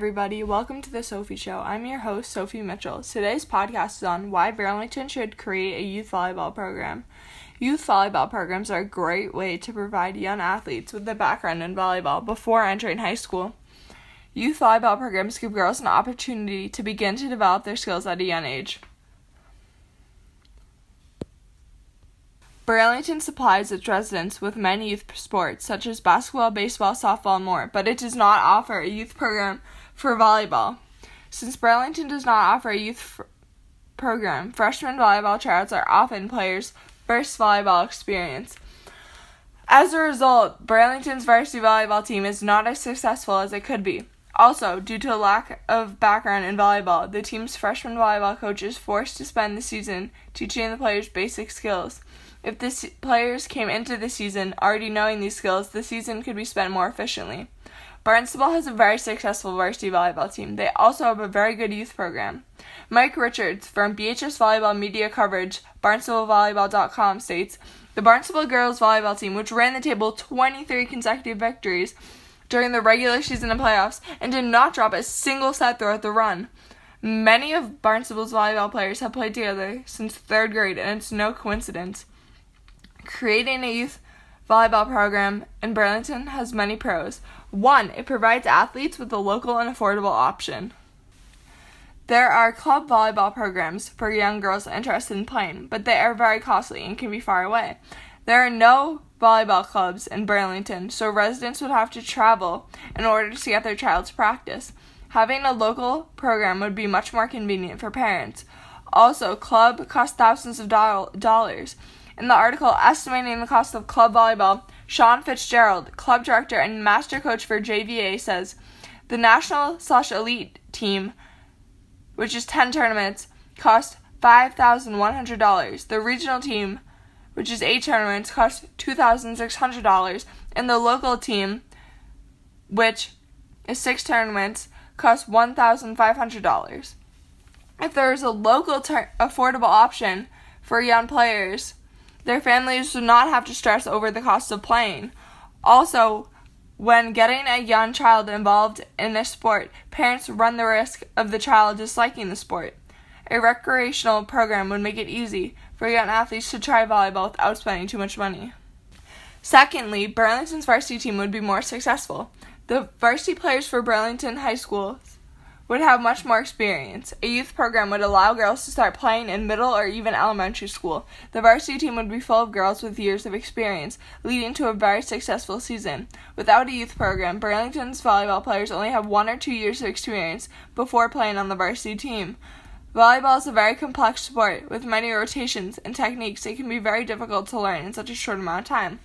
everybody. Welcome to the Sophie Show. I'm your host, Sophie Mitchell. Today's podcast is on why Burlington should create a youth volleyball program. Youth volleyball programs are a great way to provide young athletes with a background in volleyball before entering high school. Youth volleyball programs give girls an opportunity to begin to develop their skills at a young age. Burlington supplies its residents with many youth sports, such as basketball, baseball, softball, and more, but it does not offer a youth program for volleyball. Since Burlington does not offer a youth program, freshman volleyball tryouts are often players' first volleyball experience. As a result, Burlington's varsity volleyball team is not as successful as it could be. Also, due to a lack of background in volleyball, the team's freshman volleyball coach is forced to spend the season teaching the players basic skills. If the players came into the season already knowing these skills, the season could be spent more efficiently. Barnstable has a very successful varsity volleyball team. They also have a very good youth program. Mike Richards from BHS Volleyball Media Coverage, BarnstableVolleyball.com states, the Barnstable girls volleyball team, which ran the table 23 consecutive victories during the regular season and playoffs and did not drop a single set throughout the run. Many of Barnstable's volleyball players have played together since 3rd grade, and it's no coincidence. Creating a youth volleyball program in Burlington has many pros. 1, it provides athletes with a local and affordable option. There are club volleyball programs for young girls interested in playing, but they are very costly and can be far away. There are no volleyball clubs in Burlington, so residents would have to travel in order to get their child to practice. Having a local program would be much more convenient for parents. Also, club costs thousands of dollars. In the article estimating the cost of club volleyball, Sean Fitzgerald, club director and master coach for JVA, says, the national/elite team, which is 10 tournaments, cost $5,100. The regional team, which is 8 tournaments, costs $2,600. And the local team, which is 6 tournaments, costs $1,500. If there is a local affordable option for young players, their families do not have to stress over the cost of playing. Also, when getting a young child involved in a sport, parents run the risk of the child disliking the sport. A recreational program would make it easy for young athletes to try volleyball without spending too much money. Secondly, Burlington's varsity team would be more successful. The varsity players for Burlington High School would have much more experience. A youth program would allow girls to start playing in middle or even elementary school. The varsity team would be full of girls with years of experience, leading to a very successful season. Without a youth program, Burlington's volleyball players only have 1 or 2 years of experience before playing on the varsity team. Volleyball is a very complex sport with many rotations and techniques. It can be very difficult to learn in such a short amount of time.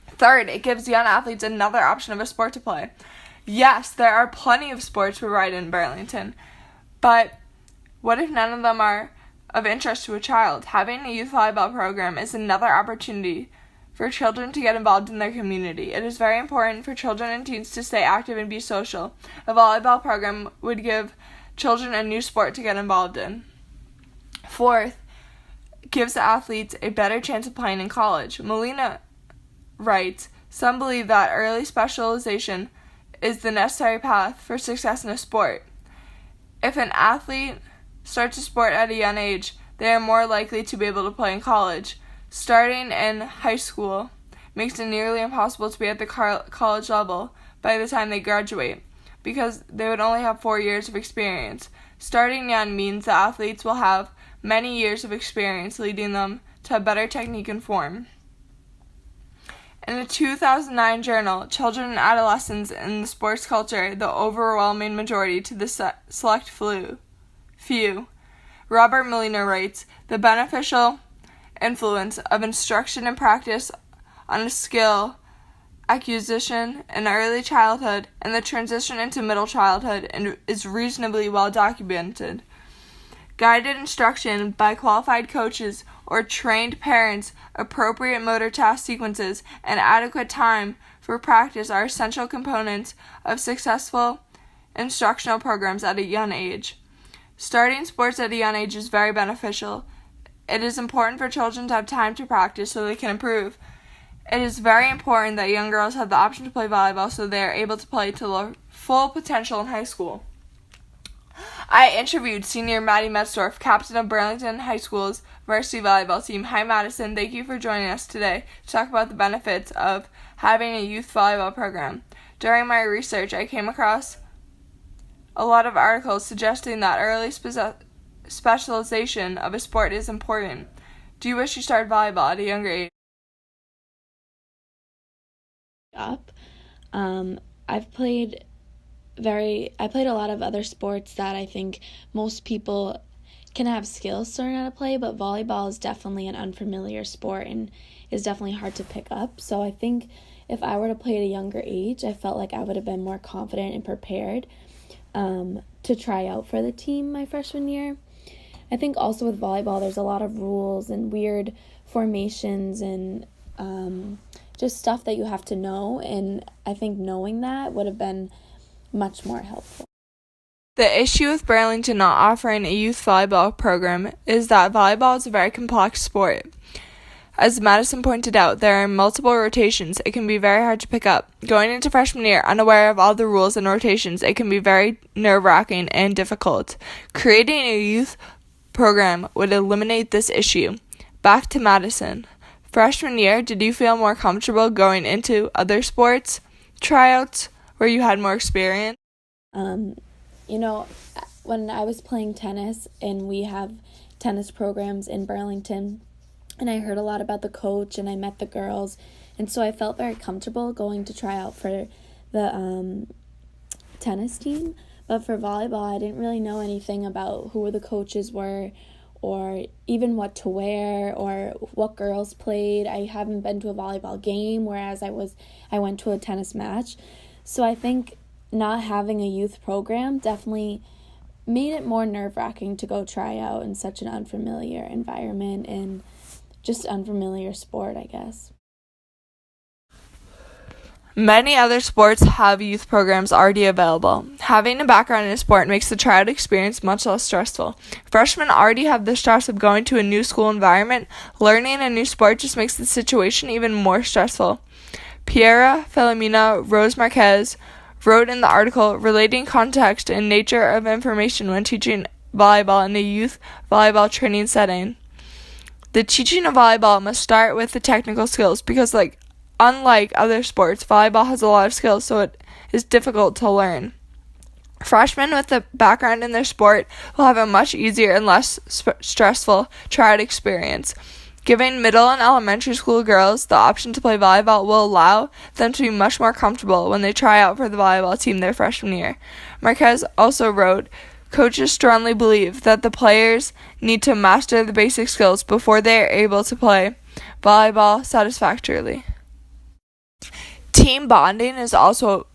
Third, it gives young athletes another option of a sport to play. Yes, there are plenty of sports provided in Burlington, but what if none of them are of interest to a child? Having a youth volleyball program is another opportunity for children to get involved in their community. It is very important for children and teens to stay active and be social. A volleyball program would give children a new sport to get involved in. Fourth, it gives the athletes a better chance of playing in college. Malina writes, some believe that early specialization is the necessary path for success in a sport. If an athlete starts a sport at a young age, they are more likely to be able to play in college. Starting in high school makes it nearly impossible to be at the college level by the time they graduate, because they would only have 4 years of experience. Starting young means the athletes will have many years of experience, leading them to a better technique and form. In a 2009 journal, Children and Adolescents in the Sports Culture, the overwhelming majority to the select few, Robert Malina writes, the beneficial influence of instruction and practice on a skill acquisition in early childhood and the transition into middle childhood is reasonably well documented. Guided instruction by qualified coaches or trained parents, appropriate motor task sequences, and adequate time for practice are essential components of successful instructional programs at a young age. Starting sports at a young age is very beneficial. It is important for children to have time to practice so they can improve. It is very important that young girls have the option to play volleyball so they are able to play to their full potential in high school. I interviewed senior Maddie Metzdorf, captain of Burlington High School's varsity volleyball team. Hi, Madison. Thank you for joining us today to talk about the benefits of having a youth volleyball program. During my research, I came across a lot of articles suggesting that early specialization of a sport is important. Do you wish you started volleyball at a younger age? I played a lot of other sports that I think most people can have skills to learn how to play, but volleyball is definitely an unfamiliar sport and is definitely hard to pick up. So I think if I were to play at a younger age, I felt like I would have been more confident and prepared to try out for the team my freshman year. I think also with volleyball, there's a lot of rules and weird formations and just stuff that you have to know, and I think knowing that would have been much more helpful. The issue with Burlington not offering a youth volleyball program is that volleyball is a very complex sport. As Madison pointed out, there are multiple rotations. It can be very hard to pick up. Going into freshman year, unaware of all the rules and rotations, it can be very nerve-wracking and difficult. Creating a youth program would eliminate this issue. Back to Madison. Freshman year, did you feel more comfortable going into other sports tryouts where you had more experience? When I was playing tennis, and we have tennis programs in Burlington, and I heard a lot about the coach, and I met the girls, and so I felt very comfortable going to try out for the tennis team. But for volleyball, I didn't really know anything about who the coaches were, or even what to wear, or what girls played. I haven't been to a volleyball game, whereas I went to a tennis match. So I think not having a youth program definitely made it more nerve-wracking to go try out in such an unfamiliar environment and just unfamiliar sport, I guess. Many other sports have youth programs already available. Having a background in a sport makes the tryout experience much less stressful. Freshmen already have the stress of going to a new school environment. Learning a new sport just makes the situation even more stressful. Pereira, Felismina, Rosa Marques wrote in the article relating context and nature of information when teaching volleyball in a youth volleyball training setting. The teaching of volleyball must start with the technical skills because, unlike other sports, volleyball has a lot of skills, so it is difficult to learn. Freshmen with a background in their sport will have a much easier and less stressful tryout experience. Giving middle and elementary school girls the option to play volleyball will allow them to be much more comfortable when they try out for the volleyball team their freshman year. Marques also wrote, coaches strongly believe that the players need to master the basic skills before they are able to play volleyball satisfactorily. Team bonding is also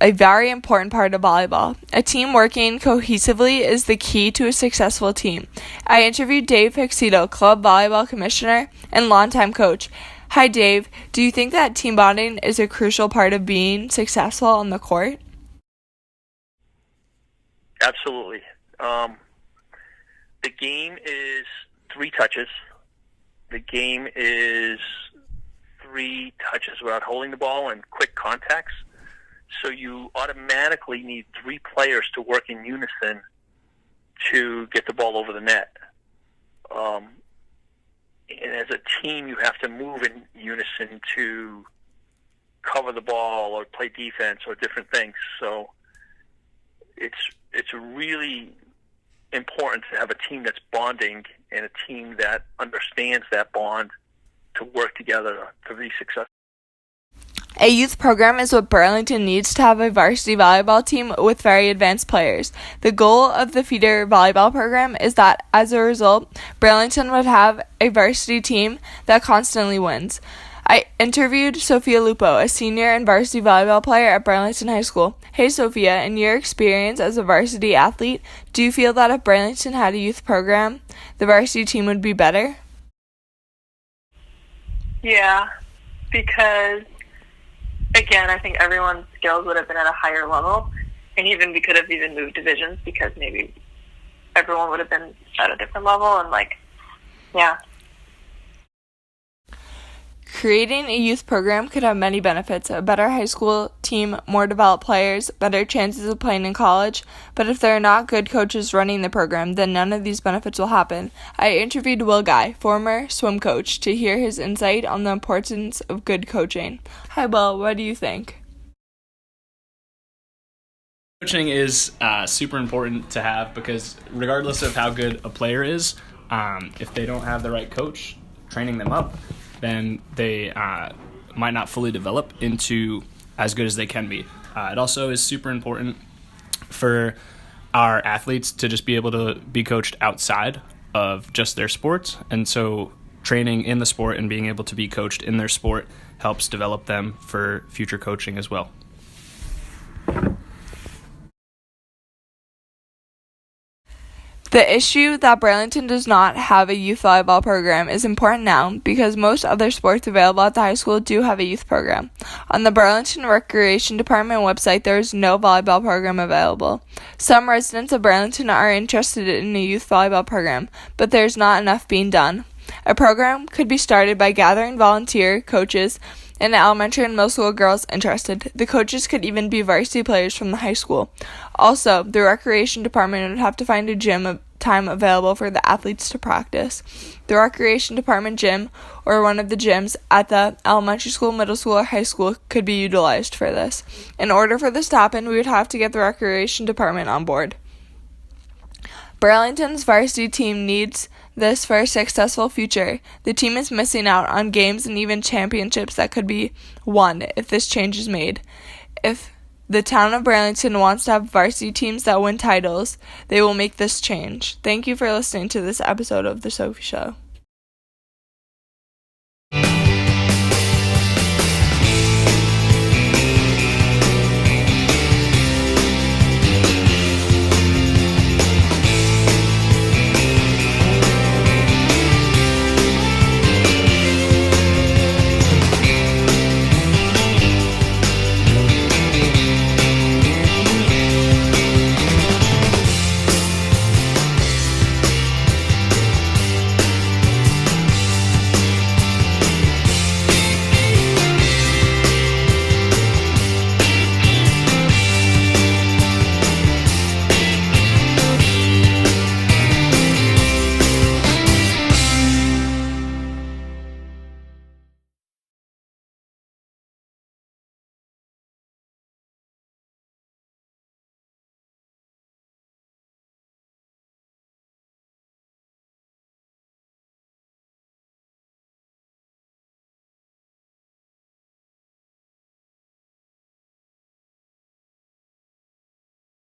a very important part of volleyball. A team working cohesively is the key to a successful team. I interviewed Dave Peixoto, club volleyball commissioner and longtime coach. Hi, Dave. Do you think that team bonding is a crucial part of being successful on the court? Absolutely. The game is 3 touches. The game is 3 touches without holding the ball and quick contacts. So you automatically need 3 players to work in unison to get the ball over the net. And as a team, you have to move in unison to cover the ball or play defense or different things. So it's really important to have a team that's bonding and a team that understands that bond to work together to be successful. A youth program is what Burlington needs to have a varsity volleyball team with very advanced players. The goal of the feeder volleyball program is that, as a result, Burlington would have a varsity team that constantly wins. I interviewed Sophia Lupo, a senior and varsity volleyball player at Burlington High School. Hey, Sophia, in your experience as a varsity athlete, do you feel that if Burlington had a youth program, the varsity team would be better? Yeah, because again, I think everyone's skills would have been at a higher level, and we could have even moved divisions because maybe everyone would have been at a different level, and yeah. Creating a youth program could have many benefits: a better high school team, more developed players, better chances of playing in college. But if there are not good coaches running the program, then none of these benefits will happen. I interviewed Will Guy, former swim coach, to hear his insight on the importance of good coaching. Hi, Will. What do you think? Coaching is super important to have because regardless of how good a player is, if they don't have the right coach training them up, then they might not fully develop into as good as they can be. It also is super important for our athletes to just be able to be coached outside of just their sports. And so training in the sport and being able to be coached in their sport helps develop them for future coaching as well. The issue that Burlington does not have a youth volleyball program is important now because most other sports available at the high school do have a youth program. On the Burlington Recreation Department website, there is no volleyball program available. Some residents of Burlington are interested in a youth volleyball program, but there's not enough being done. A program could be started by gathering volunteer coaches and elementary and middle school girls interested. The coaches could even be varsity players from the high school. Also, the recreation department would have to find a gym time available for the athletes to practice. The recreation department gym or one of the gyms at the elementary school, middle school, or high school could be utilized for this. In order for this to happen, we would have to get the recreation department on board. Burlington's varsity team needs this for a successful future. The team is missing out on games and even championships that could be won if this change is made. If the town of Burlington wants to have varsity teams that win titles, they will make this change. Thank you for listening to this episode of The Sophie Show.